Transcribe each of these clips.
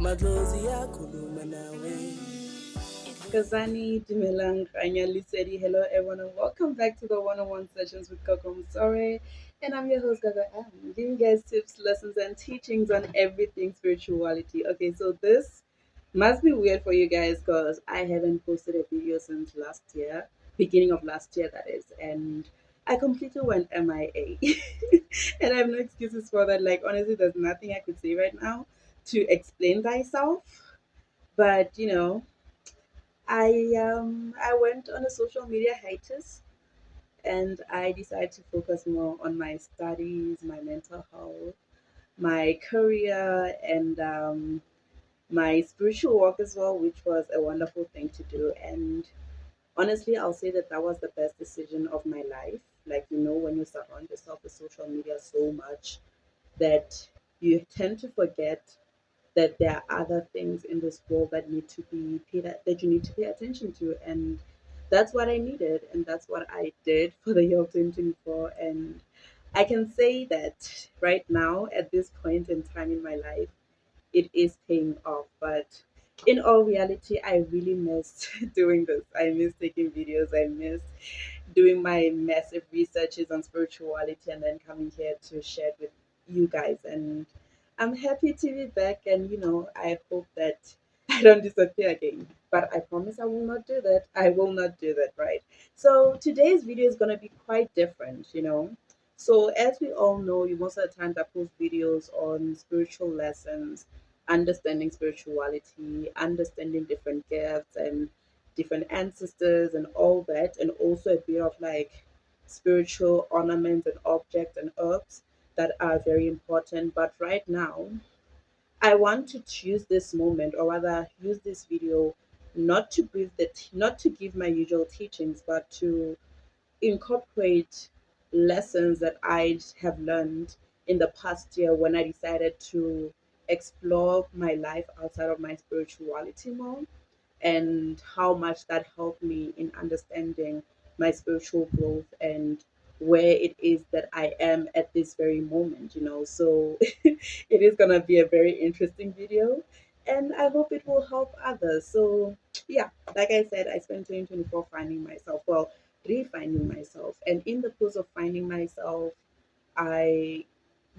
Madlozi yakhuluma nawe. Kazani Dumelang Ranyali Sedi. Hello everyone and welcome back to the one-on-one sessions with Coco Musore. And I'm your host Gaga M, giving you guys tips, lessons, and teachings on everything spirituality. Okay, so this must be weird for you guys because I haven't posted a video since last year, beginning of last year that is, and I completely went MIA. And I have no excuses for that. Like honestly, there's nothing I could say right now to explain myself. But I went on a social media hiatus and I decided to focus more on my studies, my mental health, my career, and my spiritual work as well, which was a wonderful thing to do. And honestly, I'll say that that was the best decision of my life. Like, when you surround yourself with social media so much that you tend to forget that there are other things in this world that need to be that you need to pay attention to, and that's what I needed, and that's what I did for the year of 2024. And I can say that right now at this point in time in my life it is paying off. But in all reality, I really missed doing this. I miss taking videos, I miss doing my massive researches on spirituality and then coming here to share it with you guys. And I'm happy to be back. And I hope that I don't disappear again. But I promise I will not do that. I will not do that, right? So today's video is going to be quite different. So as we all know, you most of the times I post videos on spiritual lessons, understanding spirituality, understanding different gifts and different ancestors and all that, and also a bit of like spiritual ornaments and objects and herbs that are very important. But right now, I want to choose this moment, or rather, use this video not to give my usual teachings, but to incorporate lessons that I have learned in the past year when I decided to explore my life outside of my spirituality more, and how much that helped me in understanding my spiritual growth and where it is that I am at this very moment. So it is going to be a very interesting video and I hope it will help others. So, yeah, like I said, I spent 2024 finding myself, well, refining myself. And in the process of finding myself, I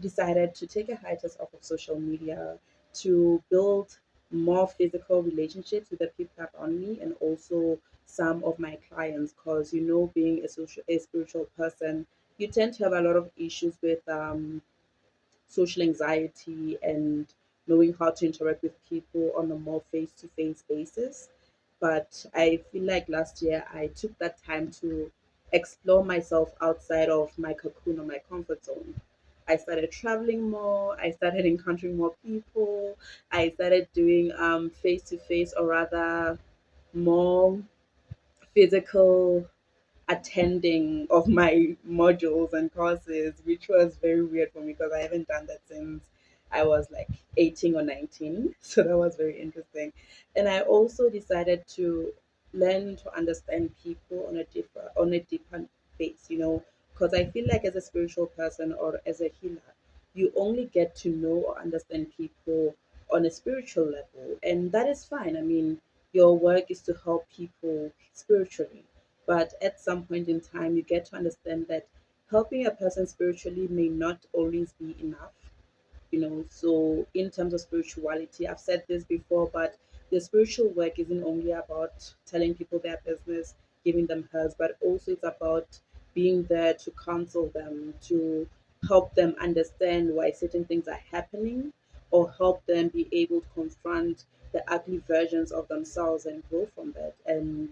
decided to take a hiatus off of social media to build more physical relationships with the people around me and also some of my clients, because being a spiritual person, you tend to have a lot of issues with social anxiety and knowing how to interact with people on a more face-to-face basis. But I feel like last year I took that time to explore myself outside of my cocoon or my comfort zone. I started traveling more, I started encountering more people, I started doing face to face, or rather more physical attending of my modules and courses, which was very weird for me because I haven't done that since I was like 18 or 19. So that was very interesting. And I also decided to learn to understand people on a deeper base, because I feel like as a spiritual person or as a healer, you only get to know or understand people on a spiritual level. And that is fine. I mean, your work is to help people spiritually, but at some point in time, you get to understand that helping a person spiritually may not always be enough. So in terms of spirituality, I've said this before, but the spiritual work isn't only about telling people their business, giving them hers, but also it's about being there to counsel them, to help them understand why certain things are happening, or help them be able to confront the ugly versions of themselves and grow from that. And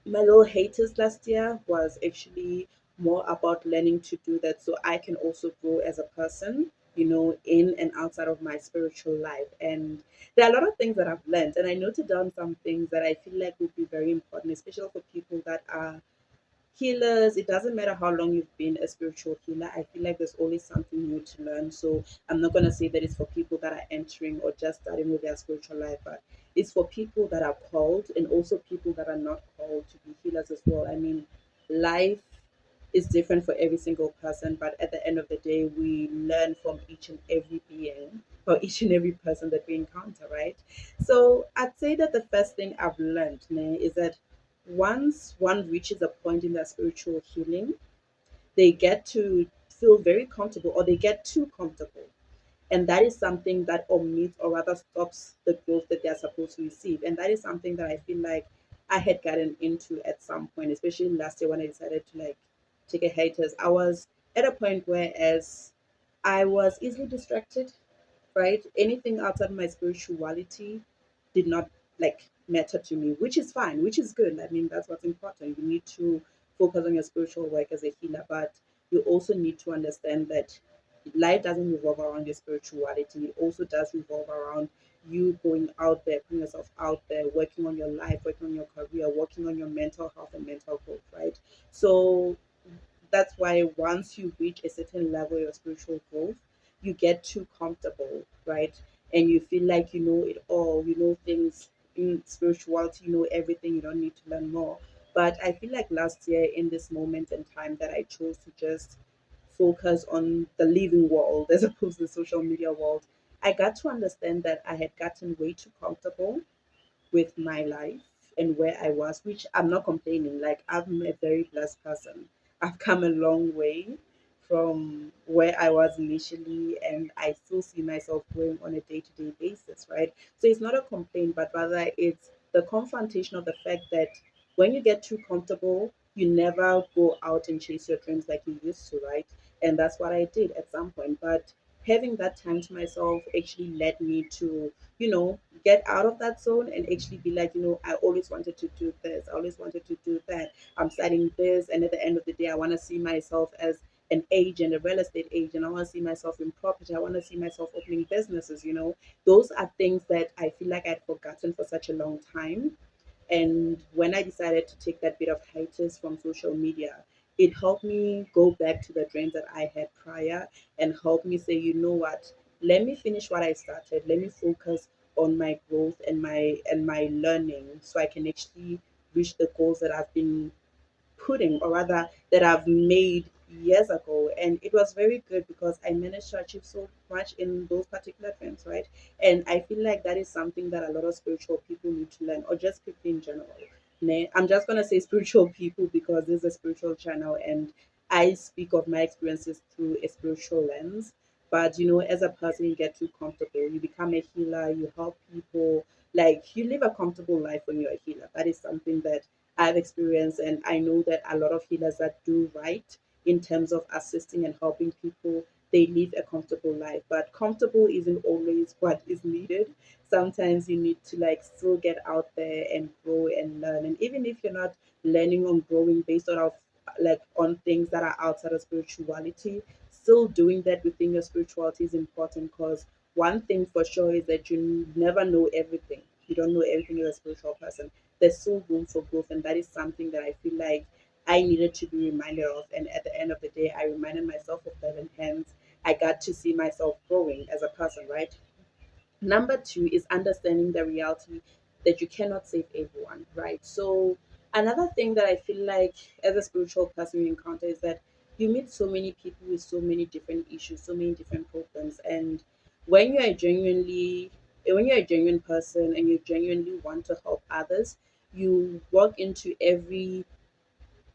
my little haters last year was actually more about learning to do that so I can also grow as a person, in and outside of my spiritual life. And there are a lot of things that I've learned, and I noted down some things that I feel like would be very important, especially for people that are healers. It doesn't matter how long you've been a spiritual healer. I feel like there's always something new to learn. So I'm not going to say that it's for people that are entering or just starting with their spiritual life, but it's for people that are called and also people that are not called to be healers as well. I mean, life is different for every single person, but at the end of the day, we learn from each and every being or each and every person that we encounter, right? So I'd say that the first thing I've learned is that once one reaches a point in their spiritual healing, they get to feel very comfortable or they get too comfortable. And that is something that omits or rather stops the growth that they're supposed to receive. And that is something that I feel like I had gotten into at some point, especially last year when I decided to like take a hiatus. I was at a point where as I was easily distracted, right? Anything outside my spirituality did not like matter to me, which is fine, which is good. I mean, that's what's important. You need to focus on your spiritual work as a healer, but you also need to understand that life doesn't revolve around your spirituality. It also does revolve around you going out there, putting yourself out there, working on your life, working on your career, working on your mental health and mental growth, right? So that's why once you reach a certain level of your spiritual growth, you get too comfortable, right? And you feel like you know it all, you know things in spirituality, you know everything, you don't need to learn more. But I feel like last year, in this moment in time, that I chose to just focus on the living world as opposed to the social media world, I got to understand that I had gotten way too comfortable with my life and where I was, which I'm not complaining. Like, I'm a very blessed person. I've come a long way from where I was initially, and I still see myself growing on a day to day basis, right? So it's not a complaint, but rather it's the confrontation of the fact that when you get too comfortable, you never go out and chase your dreams like you used to, right? And that's what I did at some point. But having that time to myself actually led me to, get out of that zone and actually be like, I always wanted to do this. I always wanted to do that. I'm studying this. And at the end of the day, I want to see myself as an agent, a real estate agent. I want to see myself in property. I want to see myself opening businesses. Those are things that I feel like I'd forgotten for such a long time. And when I decided to take that bit of hiatus from social media, it helped me go back to the dreams that I had prior and helped me say, you know what, let me finish what I started. Let me focus on my growth and my learning so I can actually reach the goals that I've been putting, or rather that I've made years ago. And it was very good because I managed to achieve so much in those particular dreams, right? And I feel like that is something that a lot of spiritual people need to learn, or just people in general. I'm just gonna say spiritual people because this is a spiritual channel and I speak of my experiences through a spiritual lens. But as a person, you get too comfortable. You become a healer, you help people, like you live a comfortable life when you're a healer. That is something that I've experienced, and I know that a lot of healers that do right in terms of assisting and helping people, they live a comfortable life. But comfortable isn't always what is needed. Sometimes you need to like still get out there and grow and learn. And even if you're not learning or growing based on like on things that are outside of spirituality, still doing that within your spirituality is important because one thing for sure is that you never know everything. You don't know everything as a spiritual person. There's still room for growth, and that is something that I feel like I needed to be reminded of. And at the end of the day, I reminded myself of that, and hence I got to see myself growing as a person, right? Number two is understanding the reality that you cannot save everyone, right? So, another thing that I feel like as a spiritual person you encounter is that you meet so many people with so many different issues, so many different problems. And when you're a genuinely when you're a genuine person and you genuinely want to help others, you walk into every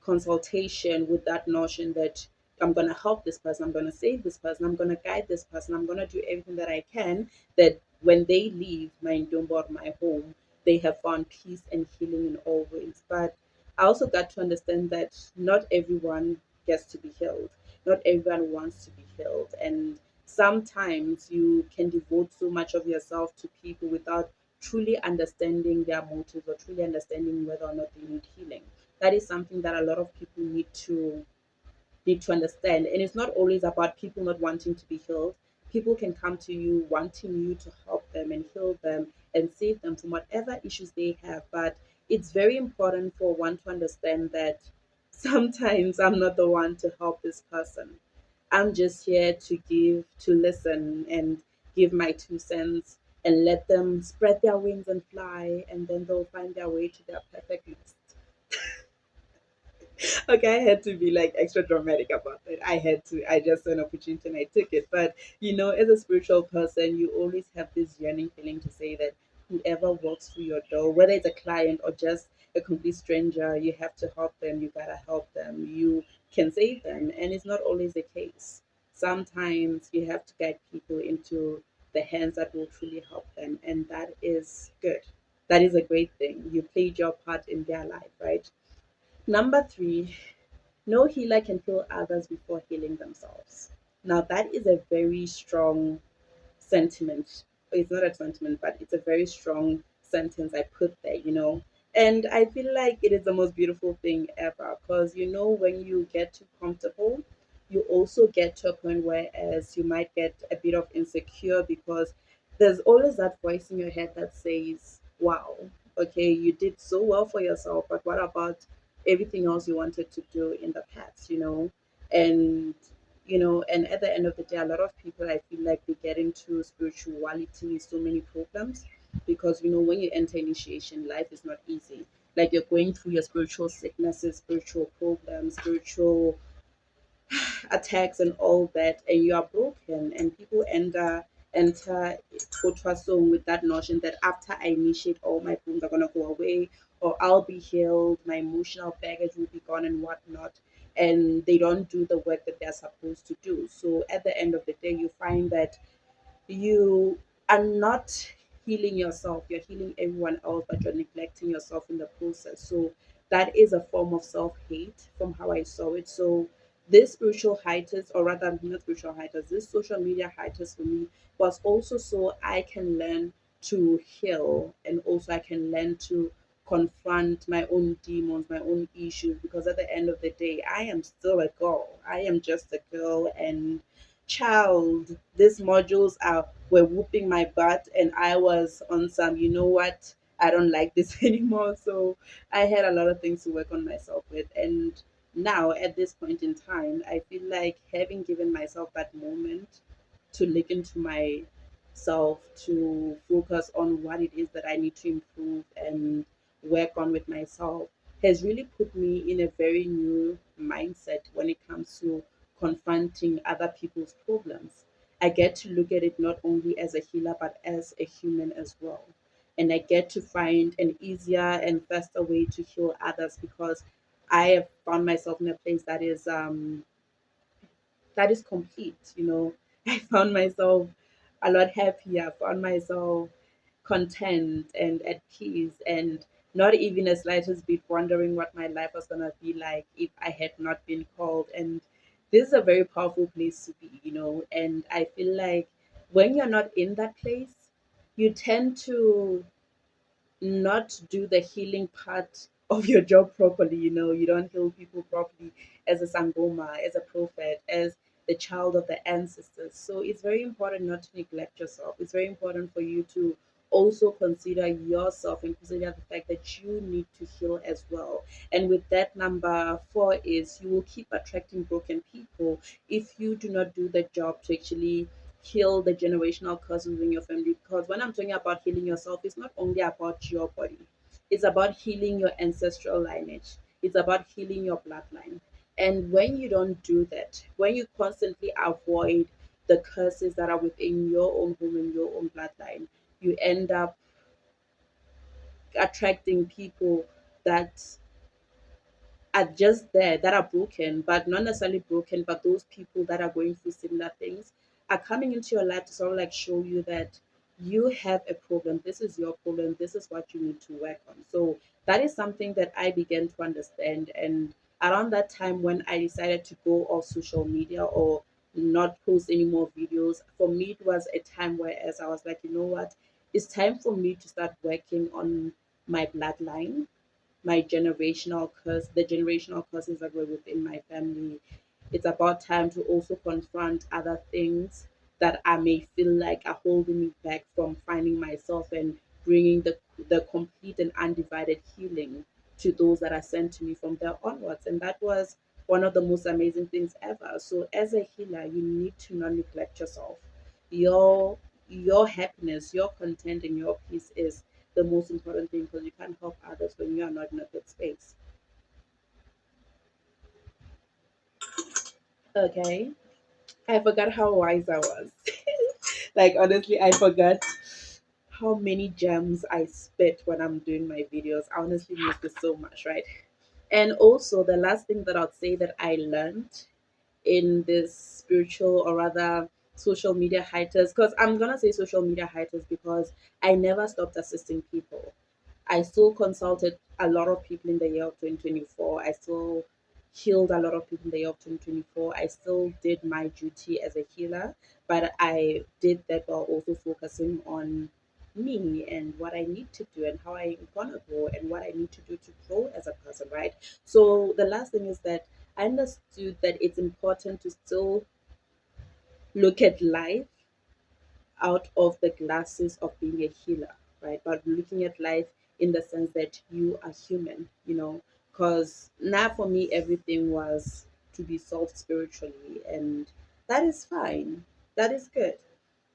consultation with that notion that I'm going to help this person, I'm going to save this person, I'm going to guide this person, I'm going to do everything that I can, that when they leave my Ndombo or my home, they have found peace and healing in all ways. But I also got to understand that not everyone gets to be healed, not everyone wants to be healed. And sometimes you can devote so much of yourself to people without truly understanding their motives or truly understanding whether or not they need healing. That is something that a lot of people need to understand. And it's not always about people not wanting to be healed. People can come to you wanting you to help them and heal them and save them from whatever issues they have. But it's very important for one to understand that sometimes I'm not the one to help this person. I'm just here to listen and give my 2 cents and let them spread their wings and fly, and then they'll find their way to their perfect nest. Okay, I had to be like extra dramatic about it. I had to. I just saw an opportunity and I took it. But as a spiritual person, you always have this yearning feeling to say that whoever walks through your door, whether it's a client or just a complete stranger, you have to help them. You gotta help them. You can save them, and it's not always the case. Sometimes you have to guide people into the hands that will truly help them, and that is good. That is a great thing. You played your part in their life, right? Number three, no healer can heal others before healing themselves. Now, that is a very strong sentiment. It's not a sentiment, but it's a very strong sentence I put there. And I feel like it is the most beautiful thing ever because, when you get too comfortable, you also get to a point where as you might get a bit of insecure because there's always that voice in your head that says, wow, okay, you did so well for yourself, but what about everything else you wanted to do in the past? And and at the end of the day, a lot of people, I feel like they get into spirituality so many problems because when you enter initiation, life is not easy. Like you're going through your spiritual sicknesses, spiritual problems, spiritual attacks and all that, and you are broken, and people enter Song with that notion that after I initiate, all my problems are gonna go away, or I'll be healed, my emotional baggage will be gone and whatnot. And they don't do the work that they're supposed to do. So at the end of the day, you find that you are not healing yourself, you're healing everyone else, but you're neglecting yourself in the process. So that is a form of self-hate from how I saw it. So this spiritual hiatus, or rather not spiritual hiatus, this social media hiatus for me was also so I can learn to heal, and also I can learn to confront my own demons, my own issues, because at the end of the day, I am still a girl. I am just a girl, and child, these modules were whooping my butt, and I was on some, what, I don't like this anymore. So I had a lot of things to work on myself with. And now at this point in time, I feel like having given myself that moment to look into myself, to focus on what it is that I need to improve and work on with myself, has really put me in a very new mindset when it comes to confronting other people's problems. I get to look at it not only as a healer, but as a human as well. And I get to find an easier and faster way to heal others because I have found myself in a place that is complete. I found myself a lot happier, found myself content and at peace, and not even a slightest bit wondering what my life was going to be like if I had not been called. And this is a very powerful place to be. And I feel like when you're not in that place, you tend to not do the healing part of your job properly. You don't heal people properly as a sangoma, as a prophet, as the child of the ancestors. So it's very important not to neglect yourself. It's very important for you to also consider yourself and consider the fact that you need to heal as well. And with that, number four is you will keep attracting broken people if you do not do the job to actually heal the generational curses in your family. Because when I'm talking about healing yourself, it's not only about your body, it's about healing your ancestral lineage, it's about healing your bloodline. And when you don't do that, when you constantly avoid the curses that are within your own home and your own bloodline, you end up attracting people that are just there, that are broken, but not necessarily broken, but those people that are going through similar things are coming into your life to sort of like show you that you have a problem. This is your problem. This is what you need to work on. So that is something that I began to understand. And around that time when I decided to go off social media or not post any more videos, for me it was a time where as I was like, you know what, it's time for me to start working on my bloodline, my generational curse, the generational curses that were within my family. It's about time to also confront other things that I may feel like are holding me back from finding myself and bringing the complete and undivided healing to those that are sent to me from there onwards. And that was one of the most amazing things ever. So as a healer, you need to not neglect yourself. Your happiness, your content, and your peace is the most important thing because you can't help others when you are not in a good space. Okay. I forgot how wise I was. Like, honestly, I forgot how many gems I spit when I'm doing my videos. I honestly miss this so much, right? And also, the last thing that I'd say that I learned in this spiritual, or rather social media hiatus, because I'm gonna say social media hiatus because I never stopped assisting people. I still consulted a lot of people in the year of 2024. I still healed a lot of people in the year of 2024. I still did my duty as a healer, but I did that while also focusing on me and what I need to do and how I'm gonna grow and what I need to do to grow as a person, right? So the last thing is that I understood that it's important to still look at life out of the glasses of being a healer, right? But looking at life in the sense that you are human, because now for me, everything was to be solved spiritually, and that is fine. That is good.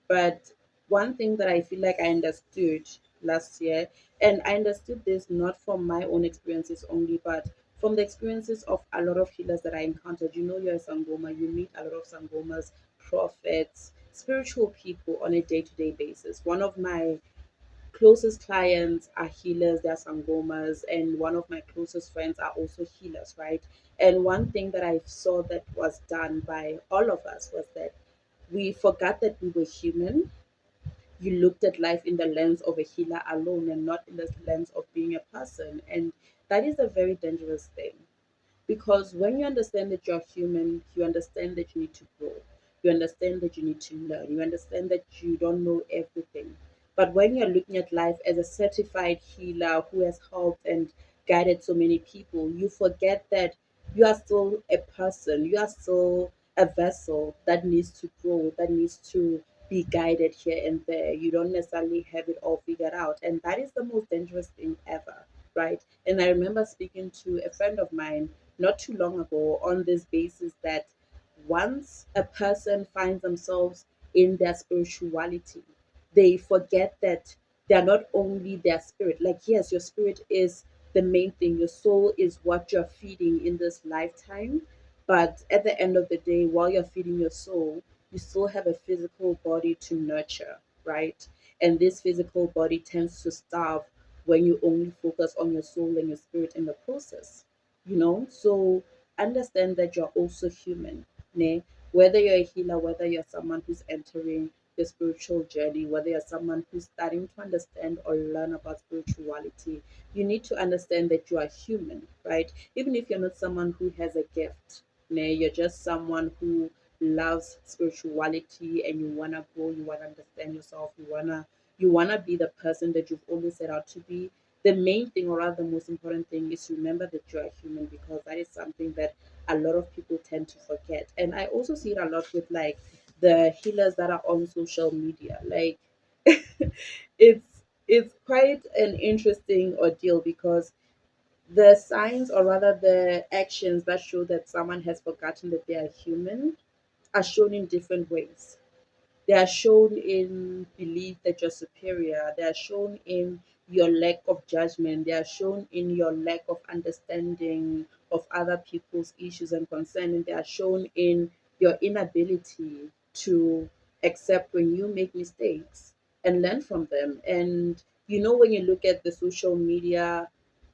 But one thing that I feel like I understood last year, and I understood this not from my own experiences only, but from the experiences of a lot of healers that I encountered. You're a Sangoma, you meet a lot of Sangomas, prophets, spiritual people on a day to day basis. One of my closest clients are healers, they're Sangomas, and one of my closest friends are also healers, right? And one thing that I saw that was done by all of us was that we forgot that we were human. You looked at life in the lens of a healer alone and not in the lens of being a person. And that is a very dangerous thing. Because when you understand that you're human, you understand that you need to grow. You understand that you need to learn. You understand that you don't know everything. But when you're looking at life as a certified healer who has helped and guided so many people, you forget that you are still a person. You are still a vessel that needs to grow, that needs to be guided here and there. You don't necessarily have it all figured out. And that is the most dangerous thing ever, right? And I remember speaking to a friend of mine not too long ago on this basis that once a person finds themselves in their spirituality, they forget that they are not only their spirit. Like, yes, your spirit is the main thing, your soul is what you're feeding in this lifetime. But at the end of the day, while you're feeding your soul, you still have a physical body to nurture, right? And this physical body tends to starve when you only focus on your soul and your spirit in the process, so understand that you're also human, ne? Whether you're a healer, whether you're someone who's entering the spiritual journey, whether you're someone who's starting to understand or learn about spirituality, you need to understand that you are human, right? Even if you're not someone who has a gift, ne? You're just someone who loves spirituality and you wanna grow, you wanna understand yourself, you wanna be the person that you've always set out to be. The main thing, or rather the most important thing, is to remember that you're a human, because that is something that a lot of people tend to forget. And I also see it a lot with like the healers that are on social media. Like it's quite an interesting ordeal, because the signs, or rather the actions that show that someone has forgotten that they are human, are shown in different ways. They are shown in belief that you're superior. They are shown in your lack of judgment. They are shown in your lack of understanding of other people's issues and concerns. And they are shown in your inability to accept when you make mistakes and learn from them. And when you look at the social media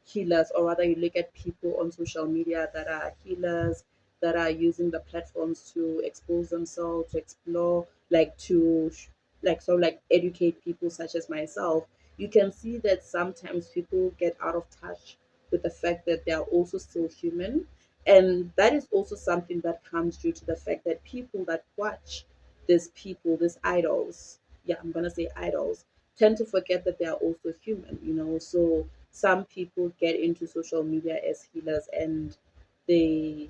healers, or rather, you look at people on social media that are healers, that are using the platforms to expose themselves, to explore, like like sort of like educate people such as myself. You can see that sometimes people get out of touch with the fact that they are also still human. And that is also something that comes due to the fact that people that watch these idols, yeah, I'm gonna say idols, tend to forget that they are also human. So some people get into social media as healers, and they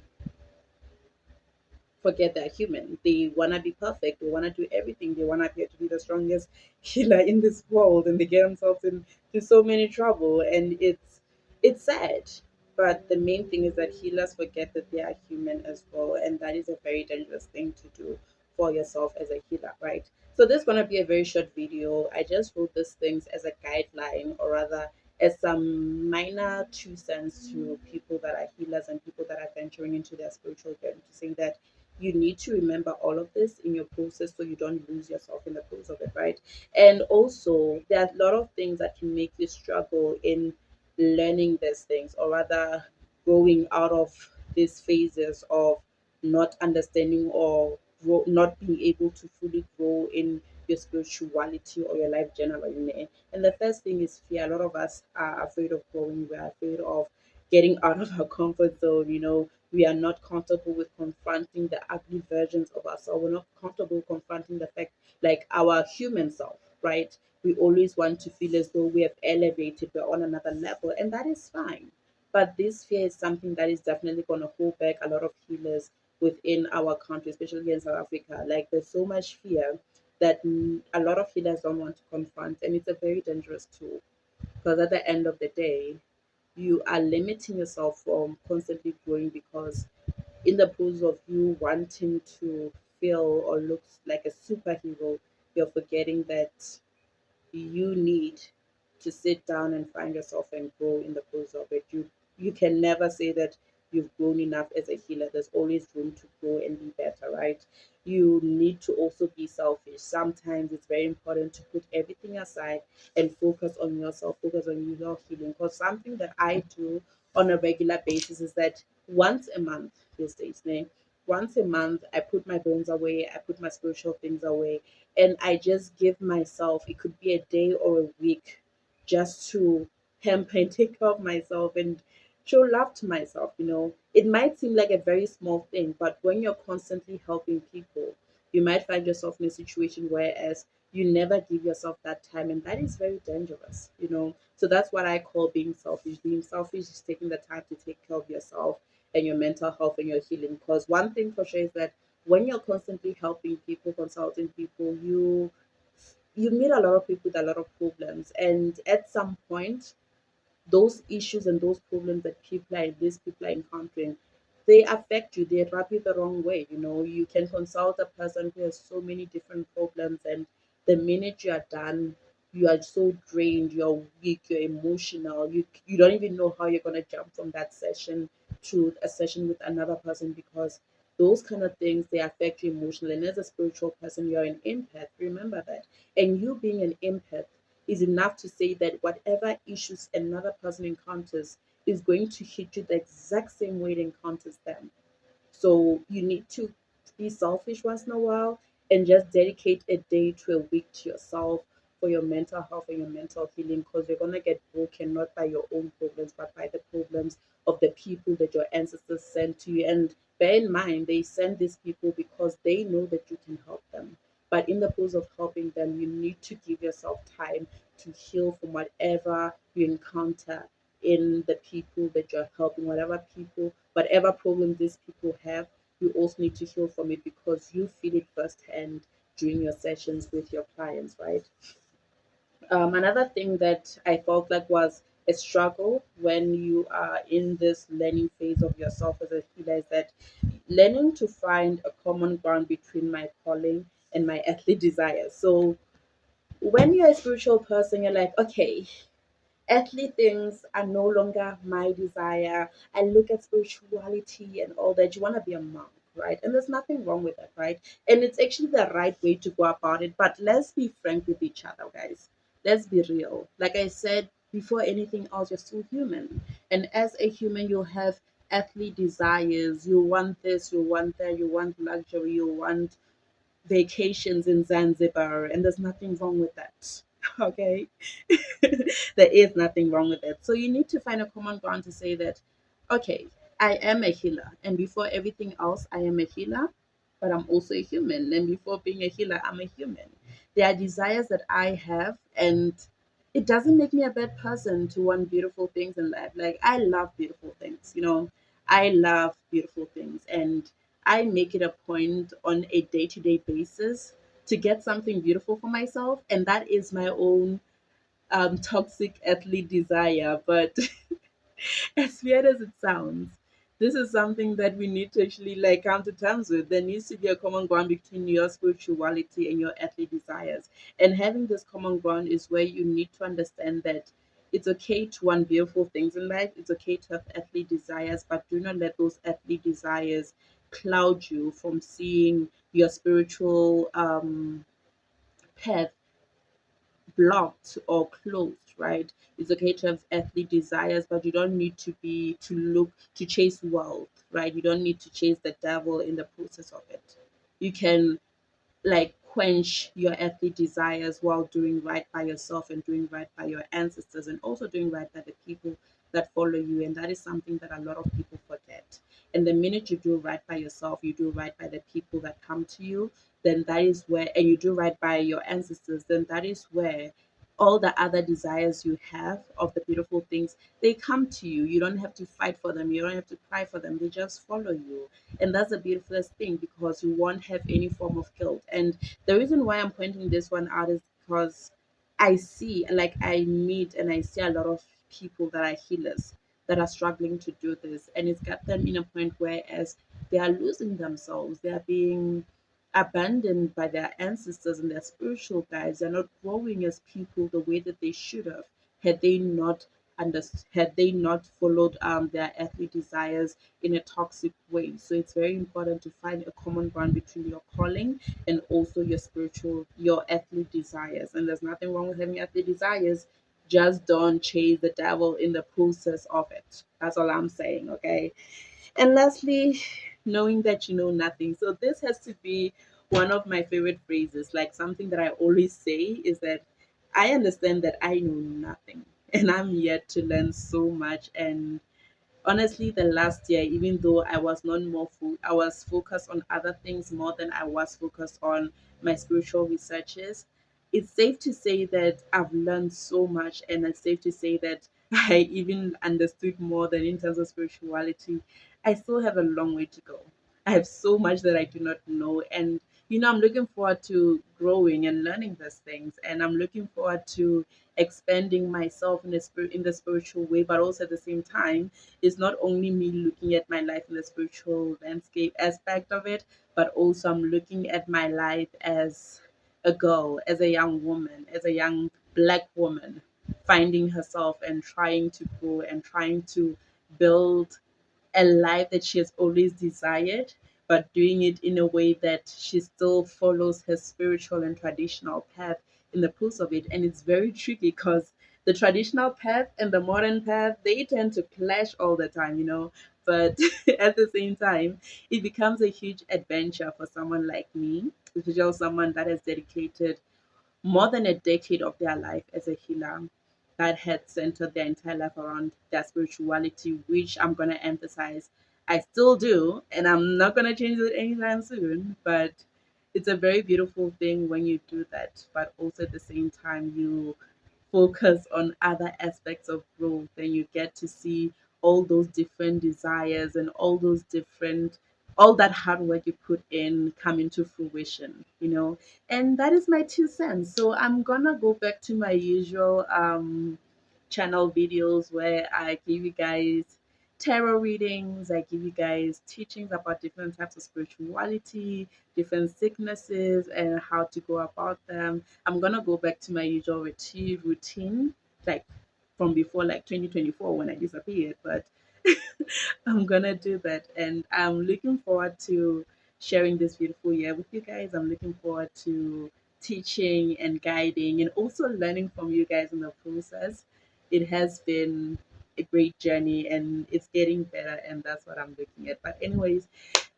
forget they're human. They want to be perfect. They want to do everything. They want to appear to be the strongest healer in this world, and they get themselves into so many trouble. And it's sad. But the main thing is that healers forget that they are human as well, and that is a very dangerous thing to do for yourself as a healer, right? So this is gonna be a very short video. I just wrote these things as a guideline, or rather as some minor 2 cents to people that are healers and people that are venturing into their spiritual journey, to say that you need to remember all of this in your process so you don't lose yourself in the process of it, right? And also, there are a lot of things that can make you struggle in learning these things, or rather, growing out of these phases of not understanding or not being able to fully grow in your spirituality or your life generally. And the first thing is fear. A lot of us are afraid of growing. We're afraid of getting out of our comfort zone. We are not comfortable with confronting the ugly versions of ourselves. We're not comfortable confronting the fact, like our human self, right? We always want to feel as though we have elevated, we're on another level, and that is fine. But this fear is something that is definitely going to hold back a lot of healers within our country, especially here in South Africa. Like, there's so much fear that a lot of healers don't want to confront, and it's a very dangerous tool, because at the end of the day, you are limiting yourself from constantly growing, because in the process of you wanting to feel or look like a superhero, you're forgetting that you need to sit down and find yourself and grow in the process of it. You can never say that you've grown enough as a healer. There's always room to grow and be better, right? You need to also be selfish. Sometimes it's very important to put everything aside and focus on yourself, focus on your healing. Because something that I do on a regular basis is that once a month these days, once a month I put my bones away, I put my spiritual things away, and I just give myself, it could be a day or a week, just to pamper and take care of myself and show love to myself. It might seem like a very small thing, but when you're constantly helping people, you might find yourself in a situation whereas you never give yourself that time, and that is very dangerous. So that's what I call being selfish. Being selfish is taking the time to take care of yourself and your mental health and your healing. Because one thing for sure is that when you're constantly helping people, consulting people, you meet a lot of people with a lot of problems, and at some point, those issues and those problems that these people are encountering, they affect you, they rub you the wrong way. You can consult a person who has so many different problems, and the minute you are done, you are so drained, you're weak, you're emotional, you don't even know how you're going to jump from that session to a session with another person, because those kind of things, they affect you emotionally. And as a spiritual person, you're an empath, remember that. And you being an empath is enough to say that whatever issues another person encounters is going to hit you the exact same way it encounters them. So you need to be selfish once in a while and just dedicate a day to a week to yourself for your mental health and your mental healing, because you're going to get broken not by your own problems but by the problems of the people that your ancestors sent to you. And bear in mind, they send these people because they know that you can help them. But in the process of helping them, you need to give yourself time to heal from whatever you encounter in the people that you're helping, whatever problem these people have. You also need to heal from it because you feel it firsthand during your sessions with your clients, right? Another thing that I felt like was a struggle when you are in this learning phase of yourself as a healer is that learning to find a common ground between my calling and my earthly desires. So when you're a spiritual person, you're like, okay, earthly things are no longer my desire. I look at spirituality and all that. You want to be a monk, right? And there's nothing wrong with that, right? And it's actually the right way to go about it. But let's be frank with each other, guys. Let's be real. Like I said, before anything else, you're still human. And as a human, you have earthly desires. You want this, you want that, you want luxury, you want vacations in Zanzibar, and there's nothing wrong with that. Okay? There is nothing wrong with it. So you need to find a common ground to say that, okay, I am a healer, and before everything else, I am a healer, but I'm also a human. And before being a healer, I'm a human. There are desires that I have, and it doesn't make me a bad person to want beautiful things in life. Like, I love beautiful things. I love beautiful things, and I make it a point on a day-to-day basis to get something beautiful for myself, and that is my own toxic earthly desire. But as weird as it sounds, this is something that we need to actually like come to terms with. There needs to be a common ground between your spirituality and your earthly desires. And having this common ground is where you need to understand that it's okay to want beautiful things in life. It's okay to have earthly desires, but do not let those earthly desires cloud you from seeing your spiritual path blocked or closed, right? It's okay to have earthly desires, but you don't need to be to look to chase wealth, right? You don't need to chase the devil in the process of it. You can like quench your earthly desires while doing right by yourself and doing right by your ancestors and also doing right by the people that follow you. And that is something that a lot of people forget. And the minute you do right by yourself, you do right by the people that come to you, then that is where, and you do right by your ancestors, then that is where all the other desires you have of the beautiful things, they come to you. You don't have to fight for them, you don't have to cry for them, they just follow you. And that's the beautifulest thing, because you won't have any form of guilt. And the reason why I'm pointing this one out is because I see, like, I meet and I see a lot of people that are healers that are struggling to do this, and it's got them in a point where as they are losing themselves, they are being abandoned by their ancestors and their spiritual guides. They're not growing as people the way that they should have, had they not had they not followed their earthly desires in a toxic way. So it's very important to find a common ground between your calling and also your spiritual, your earthly desires. And there's nothing wrong with having earthly desires. Just don't chase the devil in the process of it. That's all I'm saying, okay? And lastly, knowing that you know nothing. So this has to be one of my favorite phrases. Like something that I always say is that I understand that I know nothing and I'm yet to learn so much. And honestly, the last year, even though I was not I was focused on other things more than I was focused on my spiritual researches. It's safe to say that I've learned so much, and it's safe to say that I even understood more than in terms of spirituality. I still have a long way to go. I have so much that I do not know, and I'm looking forward to growing and learning these things, and I'm looking forward to expanding myself in the spiritual way, but also at the same time is not only me looking at my life in the spiritual landscape aspect of it, but also I'm looking at my life as a girl, as a young woman, as a young black woman, finding herself and trying to grow and trying to build a life that she has always desired, but doing it in a way that she still follows her spiritual and traditional path in the process of it. And it's very tricky because the traditional path and the modern path, they tend to clash all the time. But at the same time, it becomes a huge adventure for someone like me, especially someone that has dedicated more than a decade of their life as a healer, that had centered their entire life around their spirituality, which I'm going to emphasize I still do, and I'm not going to change it anytime soon. But it's a very beautiful thing when you do that, but also at the same time, you focus on other aspects of growth and you get to see all those different desires and all that hard work you put in come into fruition. And that is my 2 cents. So I'm gonna go back to my usual channel videos where I give you guys tarot readings, I give you guys teachings about different types of spirituality, different sicknesses, and how to go about them. I'm gonna go back to my usual routine, like from before, like 2024 when I disappeared. But I'm gonna do that, and I'm looking forward to sharing this beautiful year with you guys. I'm looking forward to teaching and guiding, and also learning from you guys in the process. It has been a great journey, and it's getting better, and that's what I'm looking at. But anyways,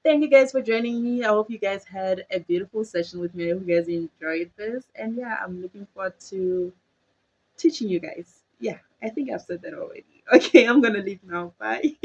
thank you guys for joining me. I hope you guys had a beautiful session with me. I hope you guys enjoyed this, and yeah, I'm looking forward to teaching you guys. Yeah, I think I've said that already. Okay, I'm gonna leave now. Bye.